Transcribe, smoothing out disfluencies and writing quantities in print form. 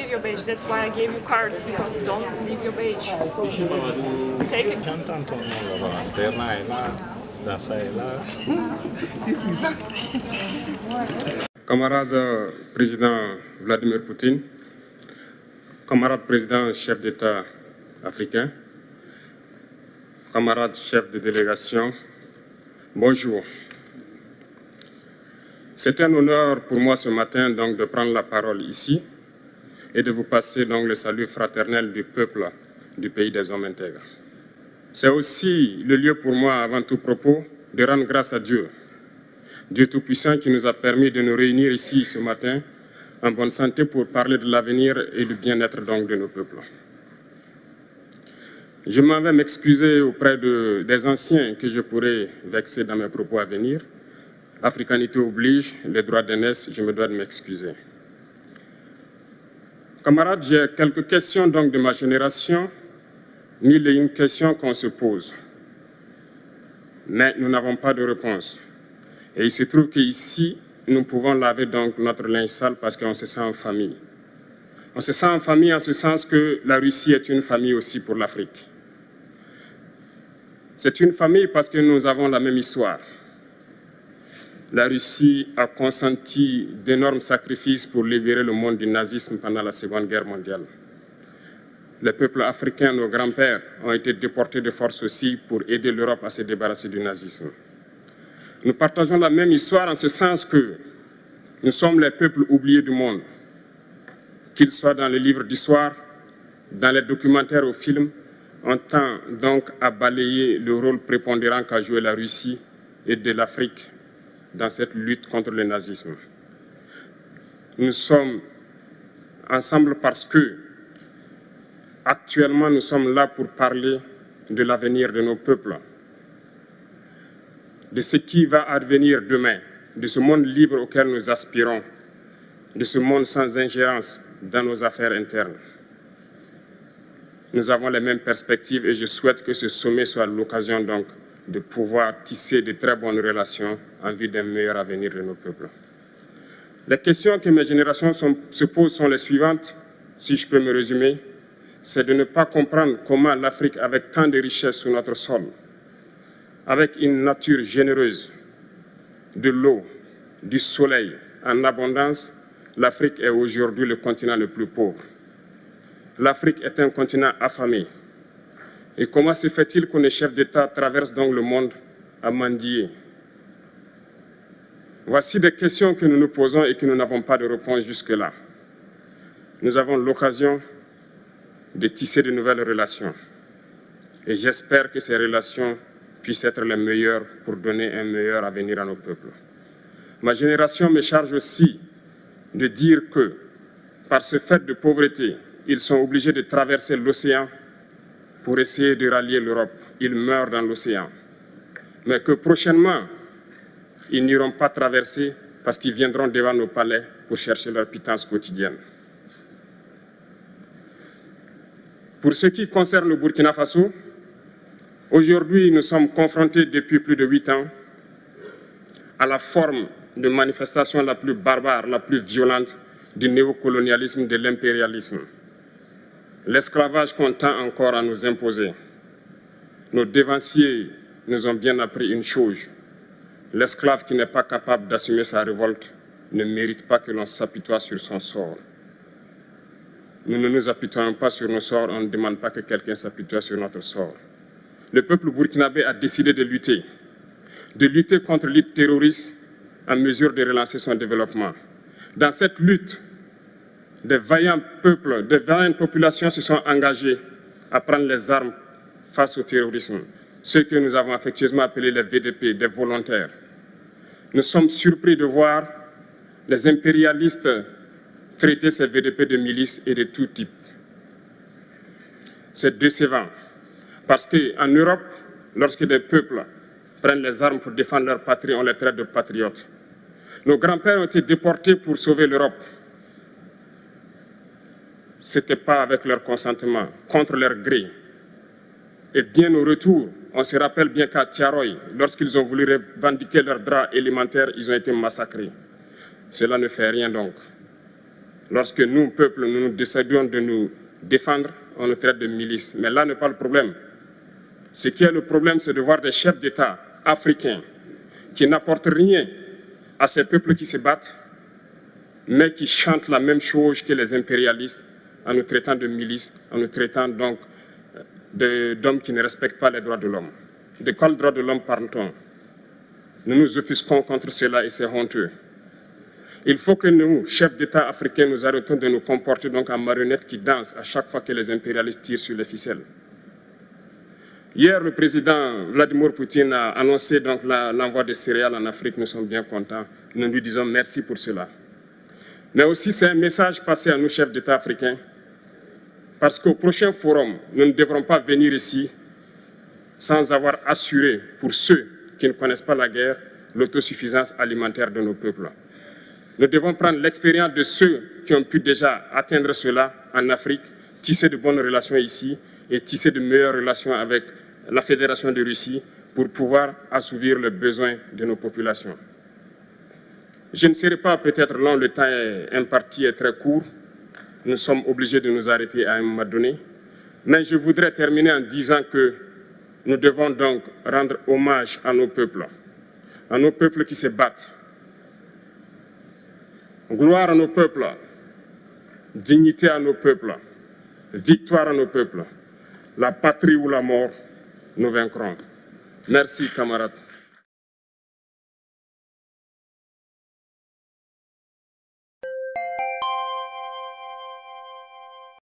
leave your badge. That's why I gave you cards, because don't leave your badge. Take it. Camarade président Vladimir Poutine, camarade président chef d'État africain, camarade chef de délégation, bonjour. C'est un honneur pour moi ce matin donc de prendre la parole ici et de vous passer donc le salut fraternel du peuple du pays des hommes intègres. C'est aussi le lieu pour moi, avant tout propos, de rendre grâce à Dieu, Dieu Tout-Puissant qui nous a permis de nous réunir ici ce matin en bonne santé pour parler de l'avenir et du bien-être donc de nos peuples. Je m'en vais m'excuser auprès des anciens que je pourrais vexer dans mes propos à venir. Africanité oblige, les droits d'aînesse, je me dois de m'excuser. Camarades, j'ai quelques questions donc de ma génération, mille et une questions qu'on se pose. Mais nous n'avons pas de réponse. Et il se trouve qu'ici, nous pouvons laver donc notre linge sale parce qu'on se sent en famille. On se sent en famille en ce sens que la Russie est une famille aussi pour l'Afrique. C'est une famille parce que nous avons la même histoire. La Russie a consenti d'énormes sacrifices pour libérer le monde du nazisme pendant la Seconde Guerre mondiale. Les peuples africains, nos grands-pères, ont été déportés de force aussi pour aider l'Europe à se débarrasser du nazisme. Nous partageons la même histoire en ce sens que nous sommes les peuples oubliés du monde, qu'ils soient dans les livres d'histoire, dans les documentaires ou films, on tend donc à balayer le rôle prépondérant qu'a joué la Russie et de l'Afrique dans cette lutte contre le nazisme. Nous sommes ensemble parce que, actuellement, nous sommes là pour parler de l'avenir de nos peuples, de ce qui va advenir demain, de ce monde libre auquel nous aspirons, de ce monde sans ingérence dans nos affaires internes. Nous avons les mêmes perspectives et je souhaite que ce sommet soit l'occasion donc de pouvoir tisser de très bonnes relations en vue d'un meilleur avenir de nos peuples. Les questions que mes générations se posent sont les suivantes, si je peux me résumer, c'est de ne pas comprendre comment l'Afrique, avec tant de richesses sur notre sol, avec une nature généreuse, de l'eau, du soleil en abondance, l'Afrique est aujourd'hui le continent le plus pauvre. L'Afrique est un continent affamé. Et comment se fait-il que les chefs d'État traversent donc le monde à mendier? Voici des questions que nous nous posons et que nous n'avons pas de réponse jusque-là. Nous avons l'occasion de tisser de nouvelles relations. Et j'espère que ces relations puissent être les meilleures pour donner un meilleur avenir à nos peuples. Ma génération me charge aussi de dire que, par ce fait de pauvreté, ils sont obligés de traverser l'océan pour essayer de rallier l'Europe. Ils meurent dans l'océan. Mais que prochainement, ils n'iront pas traverser parce qu'ils viendront devant nos palais pour chercher leur pitance quotidienne. Pour ce qui concerne le Burkina Faso, aujourd'hui, nous sommes confrontés depuis plus de 8 ans à la forme de manifestation la plus barbare, la plus violente du néocolonialisme, de l'impérialisme. L'esclavage qu'on tend encore à nous imposer. Nos dévanciers nous ont bien appris une chose. L'esclave qui n'est pas capable d'assumer sa révolte ne mérite pas que l'on s'apitoie sur son sort. Nous ne nous apitoyons pas sur nos sorts, on ne demande pas que quelqu'un s'apitoie sur notre sort. Le peuple burkinabé a décidé de lutter contre l'île terroriste en mesure de relancer son développement. Dans cette lutte, des vaillants peuples, des vaillantes populations se sont engagées à prendre les armes face au terrorisme, ceux que nous avons affectueusement appelés les VDP, des volontaires. Nous sommes surpris de voir les impérialistes traiter ces VDP de milices et de tout type. C'est décevant, parce qu'en Europe, lorsque des peuples prennent les armes pour défendre leur patrie, on les traite de patriotes. Nos grands-pères ont été déportés pour sauver l'Europe. Ce n'était pas avec leur consentement, contre leur gré. Et bien au retour, on se rappelle bien qu'à Tiaroy, lorsqu'ils ont voulu revendiquer leurs droits élémentaires, ils ont été massacrés. Cela ne fait rien donc. Lorsque nous, peuple, nous décidons de nous défendre, on nous traite de milices. Mais là n'est pas le problème. Ce qui est le problème, c'est de voir des chefs d'État africains qui n'apportent rien à ces peuples qui se battent, mais qui chantent la même chose que les impérialistes en nous traitant de milices, en nous traitant donc d'hommes qui ne respectent pas les droits de l'homme. De quels droits de l'homme parle-t-on? Nous nous offusquons contre cela et c'est honteux. Il faut que nous, chefs d'État africains, nous arrêtons de nous comporter donc en marionnettes qui dansent à chaque fois que les impérialistes tirent sur les ficelles. Hier, le président Vladimir Poutine a annoncé donc l'envoi de céréales en Afrique. Nous sommes bien contents. Nous lui disons merci pour cela. Mais aussi, c'est un message passé à nous, chefs d'État africains, parce qu'au prochain forum, nous ne devrons pas venir ici sans avoir assuré, pour ceux qui ne connaissent pas la guerre, l'autosuffisance alimentaire de nos peuples. Nous devons prendre l'expérience de ceux qui ont pu déjà atteindre cela en Afrique, tisser de bonnes relations ici et tisser de meilleures relations avec la Fédération de Russie pour pouvoir assouvir les besoins de nos populations. Je ne serai pas peut-être long, le temps imparti est très court. Nous sommes obligés de nous arrêter à un moment donné. Mais je voudrais terminer en disant que nous devons donc rendre hommage à nos peuples qui se battent. Gloire à nos peuples, dignité à nos peuples, victoire à nos peuples. La patrie ou la mort, nous vaincrons. Merci, camarades.